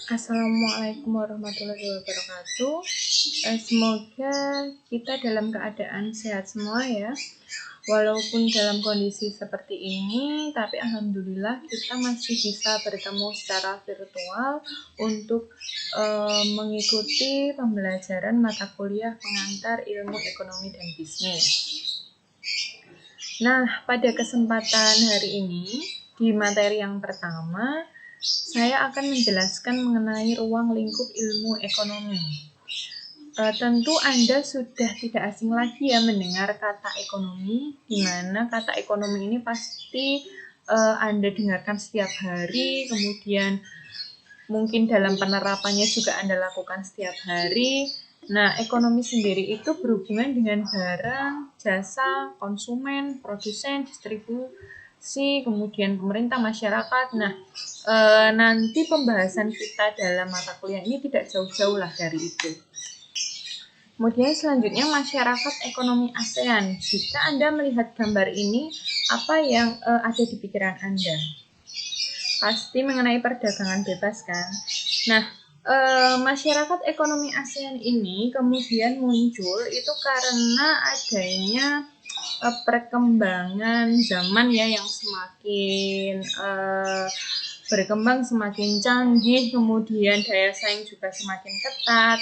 Assalamualaikum warahmatullahi wabarakatuh. Semoga kita dalam keadaan sehat semua ya. Walaupun dalam kondisi seperti ini, tapi alhamdulillah kita masih bisa bertemu secara virtual untuk mengikuti pembelajaran mata kuliah pengantar ilmu ekonomi dan bisnis. Nah, pada kesempatan hari ini di materi yang pertama saya akan menjelaskan mengenai ruang lingkup ilmu ekonomi. Tentu Anda sudah tidak asing lagi ya mendengar kata ekonomi, di mana kata ekonomi ini pasti Anda dengarkan setiap hari, kemudian mungkin dalam penerapannya juga Anda lakukan setiap hari. Nah, ekonomi sendiri itu berhubungan dengan barang, jasa, konsumen, produsen, distribusi, kemudian pemerintah, masyarakat. Nah, nanti pembahasan kita dalam mata kuliah ini tidak jauh-jauh lah dari itu. Kemudian selanjutnya masyarakat ekonomi ASEAN. Jika Anda melihat gambar ini, apa yang ada di pikiran Anda? Pasti mengenai perdagangan bebas kan? Nah, masyarakat ekonomi ASEAN ini kemudian muncul itu karena adanya perkembangan zaman ya yang semakin berkembang, semakin canggih, kemudian daya saing juga semakin ketat,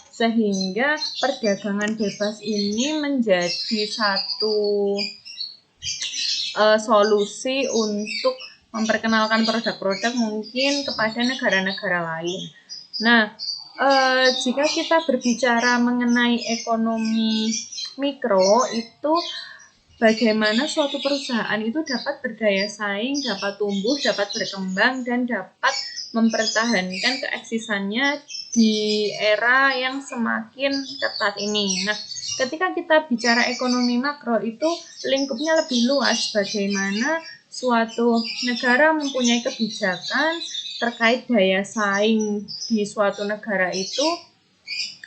sehingga perdagangan bebas ini menjadi satu solusi untuk memperkenalkan produk-produk mungkin kepada negara-negara lain. Nah, jika kita berbicara mengenai ekonomi mikro, itu bagaimana suatu perusahaan itu dapat berdaya saing, dapat tumbuh, dapat berkembang, dan dapat mempertahankan keeksisannya di era yang semakin ketat ini. Nah, ketika kita bicara ekonomi makro itu lingkupnya lebih luas, bagaimana suatu negara mempunyai kebijakan terkait daya saing di suatu negara itu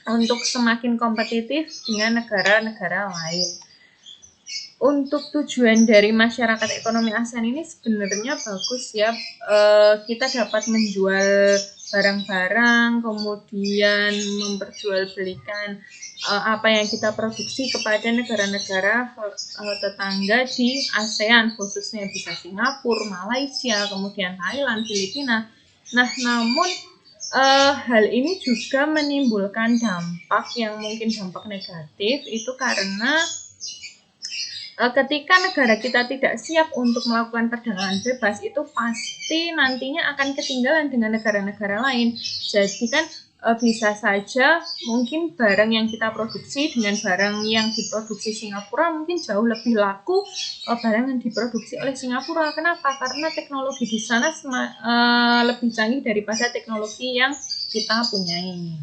untuk semakin kompetitif dengan negara-negara lain. Untuk tujuan dari masyarakat ekonomi ASEAN ini sebenarnya bagus ya, kita dapat menjual barang-barang, kemudian memperjualbelikan apa yang kita produksi kepada negara-negara tetangga di ASEAN, khususnya bisa Singapura, Malaysia, kemudian Thailand, Filipina. Nah, namun hal ini juga menimbulkan dampak yang mungkin dampak negatif, itu karena ketika negara kita tidak siap untuk melakukan perdagangan bebas, itu pasti nantinya akan ketinggalan dengan negara-negara lain. Jadi kan bisa saja mungkin barang yang kita produksi dengan barang yang diproduksi Singapura mungkin jauh lebih laku barang yang diproduksi oleh Singapura. Kenapa? Karena teknologi di sana lebih canggih daripada teknologi yang kita punyai.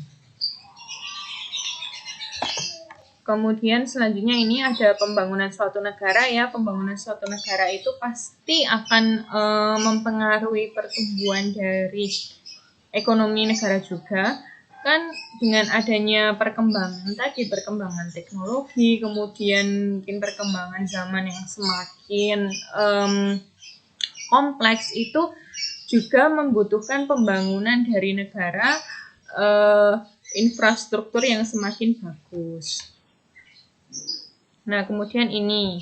Kemudian selanjutnya ini ada pembangunan suatu negara ya. Pembangunan suatu negara itu pasti akan mempengaruhi pertumbuhan dari ekonomi negara juga. Kan dengan adanya perkembangan tadi, perkembangan teknologi, kemudian mungkin perkembangan zaman yang semakin kompleks, itu juga membutuhkan pembangunan dari negara, infrastruktur yang semakin bagus. Nah, kemudian ini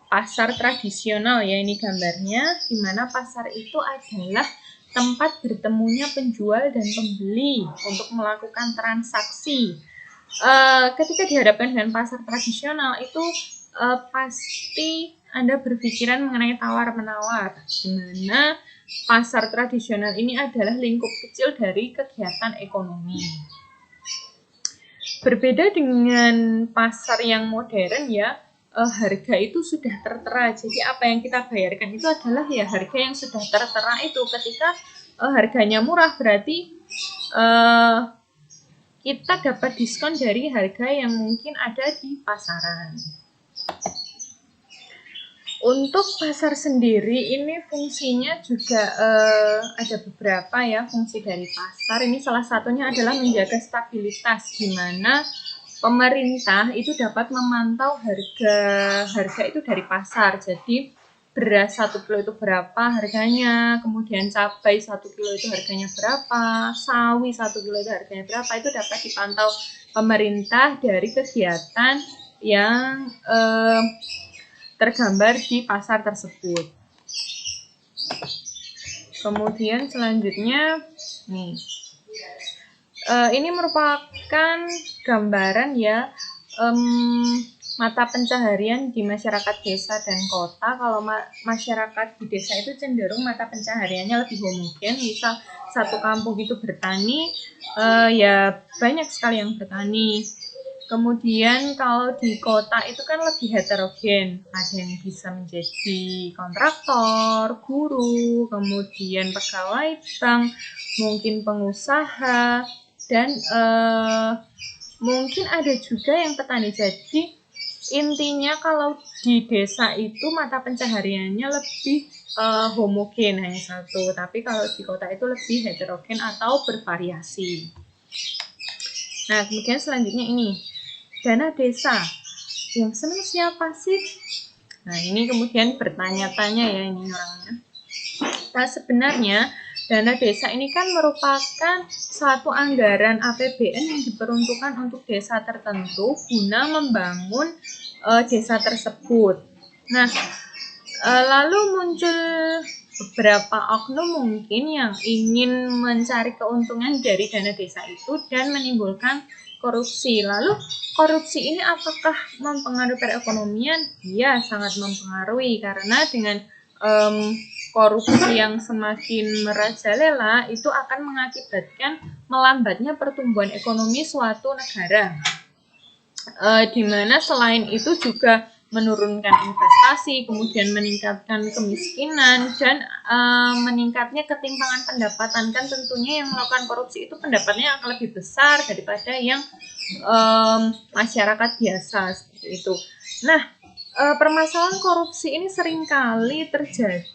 pasar tradisional ya, ini gambarnya, di mana pasar itu adalah tempat bertemunya penjual dan pembeli untuk melakukan transaksi. Ketika dihadapkan dengan pasar tradisional itu pasti Anda berpikiran mengenai tawar-menawar, di mana pasar tradisional ini adalah lingkup kecil dari kegiatan ekonomi. Berbeda dengan pasar yang modern ya, harga itu sudah tertera. Jadi apa yang kita bayarkan itu adalah ya harga yang sudah tertera itu. Ketika harganya murah berarti kita dapat diskon dari harga yang mungkin ada di pasaran. Untuk pasar sendiri ini fungsinya juga ada beberapa ya fungsi dari pasar. Ini salah satunya adalah menjaga stabilitas, di mana pemerintah itu dapat memantau harga itu dari pasar. Jadi beras 1 kilo itu berapa harganya, kemudian cabai 1 kilo itu harganya berapa, sawi 1 kilo itu harganya berapa, itu dapat dipantau pemerintah dari kegiatan yang tergambar di pasar tersebut. Kemudian selanjutnya nih, ini merupakan gambaran ya mata pencaharian di masyarakat desa dan kota. Kalau masyarakat di desa itu cenderung mata pencahariannya lebih homogen. Misal satu kampung itu bertani, ya banyak sekali yang bertani. Kemudian kalau di kota itu kan lebih heterogen, ada yang bisa menjadi kontraktor, guru, kemudian pegawai bank, mungkin pengusaha, dan mungkin ada juga yang petani. Jadi intinya kalau di desa itu mata pencahariannya lebih homogen, hanya satu, tapi kalau di kota itu lebih heterogen atau bervariasi. Nah, kemudian selanjutnya ini, dana desa. Yang senang siapa sih? Nah, ini kemudian bertanya-tanya ya ini orangnya. Nah, sebenarnya dana desa ini kan merupakan suatu anggaran APBN yang diperuntukkan untuk desa tertentu guna membangun desa tersebut. Nah, lalu muncul beberapa oknum mungkin yang ingin mencari keuntungan dari dana desa itu dan menimbulkan korupsi. Lalu korupsi ini apakah mempengaruhi perekonomian? Ya, sangat mempengaruhi, karena dengan korupsi yang semakin merajalela itu akan mengakibatkan melambatnya pertumbuhan ekonomi suatu negara. Di mana selain itu juga menurunkan investasi, kemudian meningkatkan kemiskinan, dan meningkatnya ketimpangan pendapatan. Kan tentunya yang melakukan korupsi itu pendapatnya akan lebih besar daripada yang masyarakat biasa, seperti itu. Nah, permasalahan korupsi ini seringkali terjadi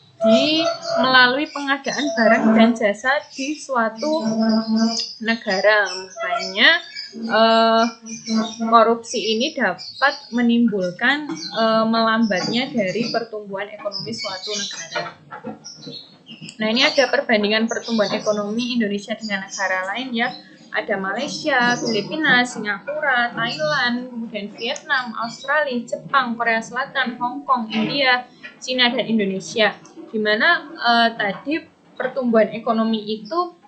melalui pengadaan barang dan jasa di suatu negara. Makanya korupsi ini dapat menimbulkan melambatnya dari pertumbuhan ekonomi suatu negara. Nah, ini ada perbandingan pertumbuhan ekonomi Indonesia dengan negara lain ya. Ada Malaysia, Filipina, Singapura, Thailand, kemudian Vietnam, Australia, Jepang, Korea Selatan, Hong Kong, India, Cina, dan Indonesia. Di mana tadi pertumbuhan ekonomi itu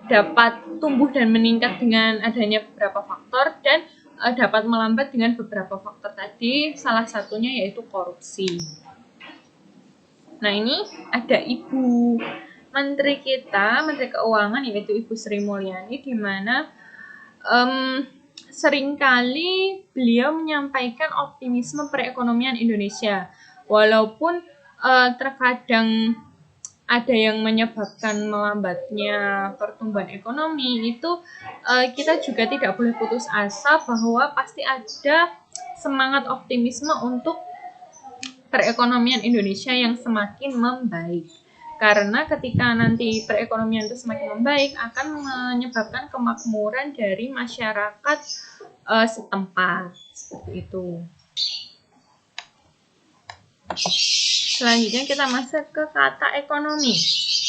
dapat tumbuh dan meningkat dengan adanya beberapa faktor dan dapat melambat dengan beberapa faktor tadi, salah satunya yaitu korupsi. Nah, ini ada Ibu Menteri kita, Menteri Keuangan, yaitu Ibu Sri Mulyani, di mana seringkali beliau menyampaikan optimisme perekonomian Indonesia. Walaupun terkadang ada yang menyebabkan melambatnya pertumbuhan ekonomi, itu kita juga tidak boleh putus asa bahwa pasti ada semangat optimisme untuk perekonomian Indonesia yang semakin membaik. Karena ketika nanti perekonomian itu semakin membaik akan menyebabkan kemakmuran dari masyarakat setempat, seperti itu. Selanjutnya kita masuk ke kata ekonomi.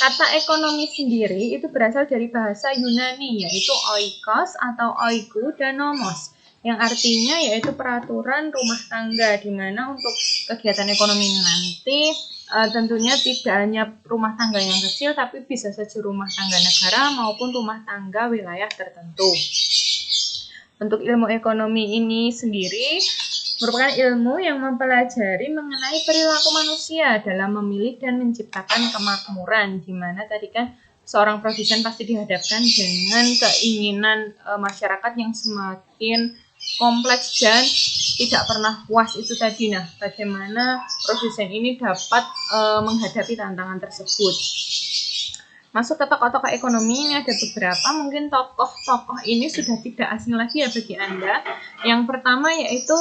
Kata ekonomi sendiri itu berasal dari bahasa Yunani, yaitu oikos atau oiku dan nomos, yang artinya yaitu peraturan rumah tangga, di mana untuk kegiatan ekonomi nanti tentunya tidak hanya rumah tangga yang kecil, tapi bisa saja rumah tangga negara maupun rumah tangga wilayah tertentu. Untuk ilmu ekonomi ini sendiri merupakan ilmu yang mempelajari mengenai perilaku manusia dalam memilih dan menciptakan kemakmuran, di mana tadi kan seorang produsen pasti dihadapkan dengan keinginan masyarakat yang semakin kompleks dan tidak pernah puas itu tadi. Nah, bagaimana produsen ini dapat menghadapi tantangan tersebut. Masuk ke tokoh-tokoh ekonomi, ini ada beberapa, mungkin tokoh-tokoh ini sudah tidak asing lagi ya bagi Anda. Yang pertama yaitu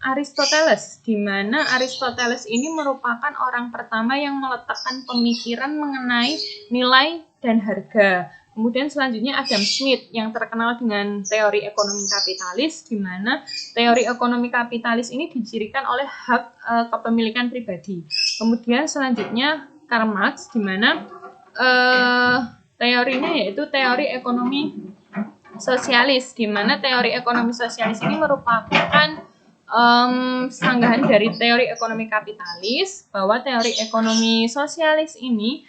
Aristoteles, di mana Aristoteles ini merupakan orang pertama yang meletakkan pemikiran mengenai nilai dan harga. Kemudian selanjutnya Adam Smith yang terkenal dengan teori ekonomi kapitalis, di mana teori ekonomi kapitalis ini dicirikan oleh hak kepemilikan pribadi. Kemudian selanjutnya Karl Marx, di mana teorinya yaitu teori ekonomi sosialis, di mana teori ekonomi sosialis ini merupakan sanggahan dari teori ekonomi kapitalis, bahwa teori ekonomi sosialis ini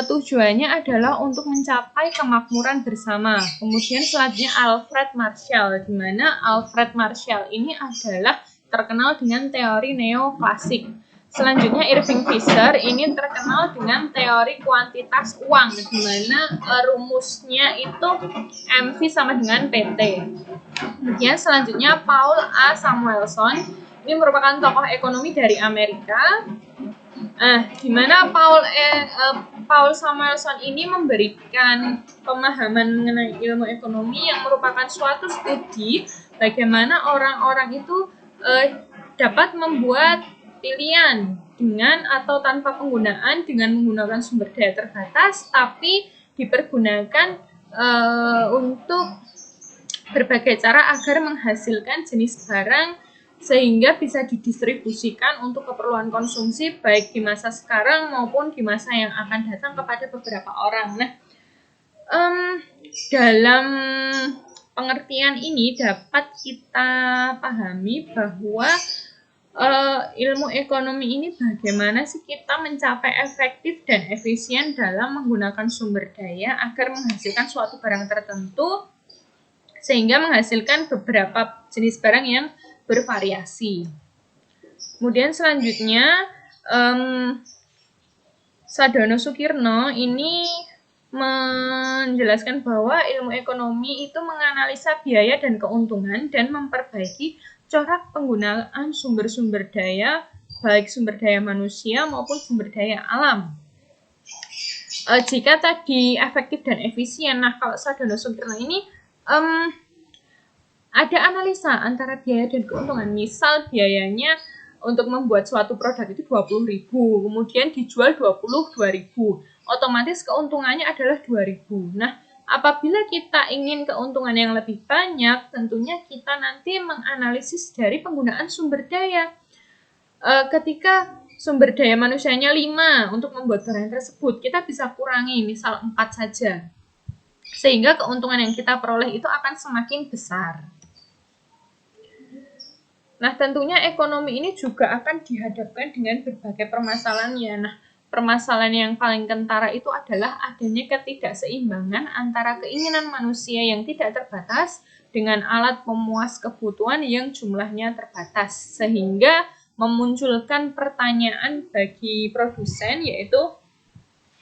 tujuannya adalah untuk mencapai kemakmuran bersama. Kemudian selanjutnya Alfred Marshall, di mana Alfred Marshall ini adalah terkenal dengan teori neoklasik. Selanjutnya Irving Fisher ini terkenal dengan teori kuantitas uang, di mana rumusnya itu MV sama dengan PT. Kemudian selanjutnya Paul A. Samuelson, ini merupakan tokoh ekonomi dari Amerika. Di mana Paul Samuelson ini memberikan pemahaman mengenai ilmu ekonomi yang merupakan suatu studi bagaimana orang-orang itu dapat membuat pilihan dengan atau tanpa penggunaan, dengan menggunakan sumber daya terbatas, tapi dipergunakan untuk berbagai cara agar menghasilkan jenis barang sehingga bisa didistribusikan untuk keperluan konsumsi baik di masa sekarang maupun di masa yang akan datang kepada beberapa orang. Nah, dalam pengertian ini dapat kita pahami bahwa ilmu ekonomi ini bagaimana sih kita mencapai efektif dan efisien dalam menggunakan sumber daya agar menghasilkan suatu barang tertentu sehingga menghasilkan beberapa jenis barang yang bervariasi. Kemudian selanjutnya Sadono Sukirno ini menjelaskan bahwa ilmu ekonomi itu menganalisa biaya dan keuntungan dan memperbaiki corak penggunaan sumber-sumber daya, baik sumber daya manusia maupun sumber daya alam. Jika tadi efektif dan efisien, nah kalau Sadono Sukirno ini ada analisa antara biaya dan keuntungan. Misal biayanya untuk membuat suatu produk itu 20.000, kemudian dijual 22.000. Otomatis keuntungannya adalah 2.000. Nah, apabila kita ingin keuntungan yang lebih banyak, tentunya kita nanti menganalisis dari penggunaan sumber daya. Ketika sumber daya manusianya 5 untuk membuat barang tersebut, kita bisa kurangi misal 4 saja. Sehingga keuntungan yang kita peroleh itu akan semakin besar. Nah, tentunya ekonomi ini juga akan dihadapkan dengan berbagai permasalahan ya. Nah, permasalahan yang paling kentara itu adalah adanya ketidakseimbangan antara keinginan manusia yang tidak terbatas dengan alat pemuas kebutuhan yang jumlahnya terbatas, sehingga memunculkan pertanyaan bagi produsen yaitu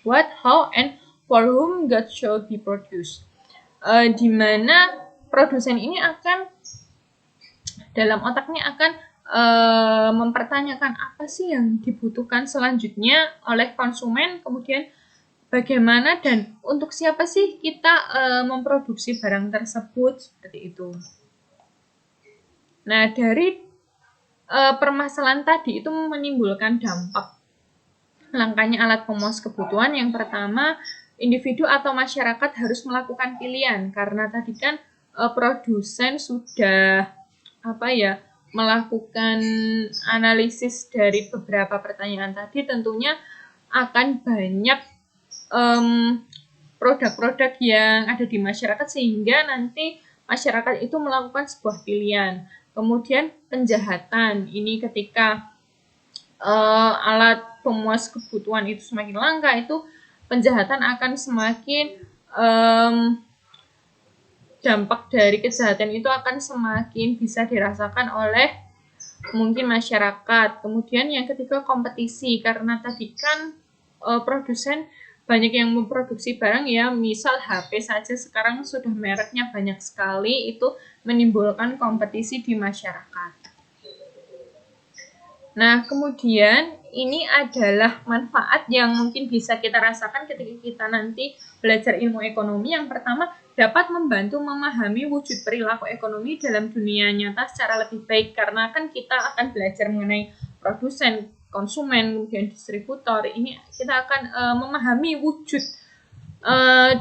what, how, and for whom goods should be produced. Di mana produsen ini akan dalam otaknya akan mempertanyakan apa sih yang dibutuhkan selanjutnya oleh konsumen, kemudian bagaimana dan untuk siapa sih kita memproduksi barang tersebut, seperti itu. Nah, dari permasalahan tadi itu menimbulkan dampak langkahnya alat pemuas kebutuhan. Yang pertama, individu atau masyarakat harus melakukan pilihan, karena tadi kan produsen sudah melakukan analisis dari beberapa pertanyaan tadi, tentunya akan banyak produk-produk yang ada di masyarakat sehingga nanti masyarakat itu melakukan sebuah pilihan. Kemudian penjahatan, ini ketika alat pemuas kebutuhan itu semakin langka, itu penjahatan akan semakin dampak dari kejahatan itu akan semakin bisa dirasakan oleh mungkin masyarakat. Kemudian yang ketiga, kompetisi, karena tadi kan produsen banyak yang memproduksi barang ya, misal HP saja sekarang sudah mereknya banyak sekali, itu menimbulkan kompetisi di masyarakat. Nah, kemudian ini adalah manfaat yang mungkin bisa kita rasakan ketika kita nanti belajar ilmu ekonomi. Yang pertama, dapat membantu memahami wujud perilaku ekonomi dalam dunia nyata secara lebih baik, karena kan kita akan belajar mengenai produsen, konsumen, kemudian distributor. Ini kita akan memahami wujud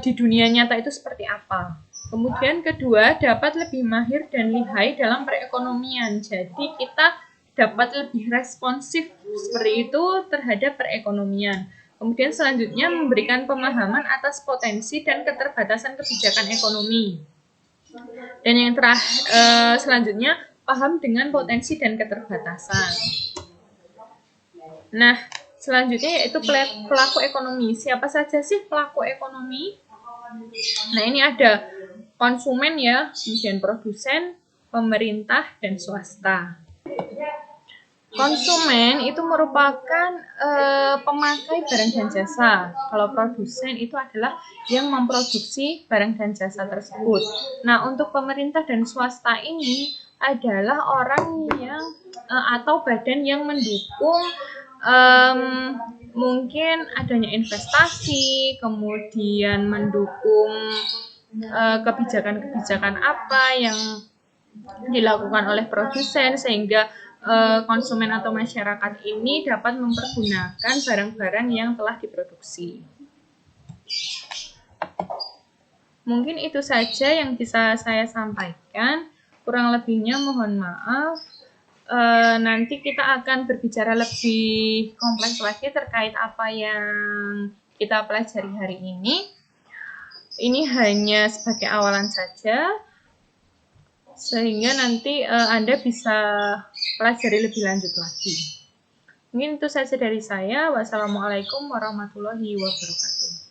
di dunia nyata itu seperti apa. Kemudian kedua, dapat lebih mahir dan lihai dalam perekonomian. Jadi kita dapat lebih responsif seperti itu terhadap perekonomian. Kemudian selanjutnya memberikan pemahaman atas potensi dan keterbatasan kebijakan ekonomi. Dan yang selanjutnya paham dengan potensi dan keterbatasan. Nah, selanjutnya yaitu pelaku ekonomi. Siapa saja sih pelaku ekonomi? Nah, ini ada konsumen ya, kemudian produsen, pemerintah, dan swasta. Konsumen itu merupakan pemakai barang dan jasa. Kalau produsen itu adalah yang memproduksi barang dan jasa tersebut. Nah, untuk pemerintah dan swasta ini adalah orang yang atau badan yang mendukung mungkin adanya investasi, kemudian mendukung kebijakan-kebijakan apa yang dilakukan oleh produsen sehingga konsumen atau masyarakat ini dapat mempergunakan barang-barang yang telah diproduksi. Mungkin itu saja yang bisa saya sampaikan. Kurang lebihnya mohon maaf. Nanti kita akan berbicara lebih kompleks lagi terkait apa yang kita pelajari hari ini. Ini hanya sebagai awalan saja, sehingga nanti Anda bisa pelajari lebih lanjut lagi. Mungkin itu saja dari saya. Wassalamualaikum warahmatullahi wabarakatuh.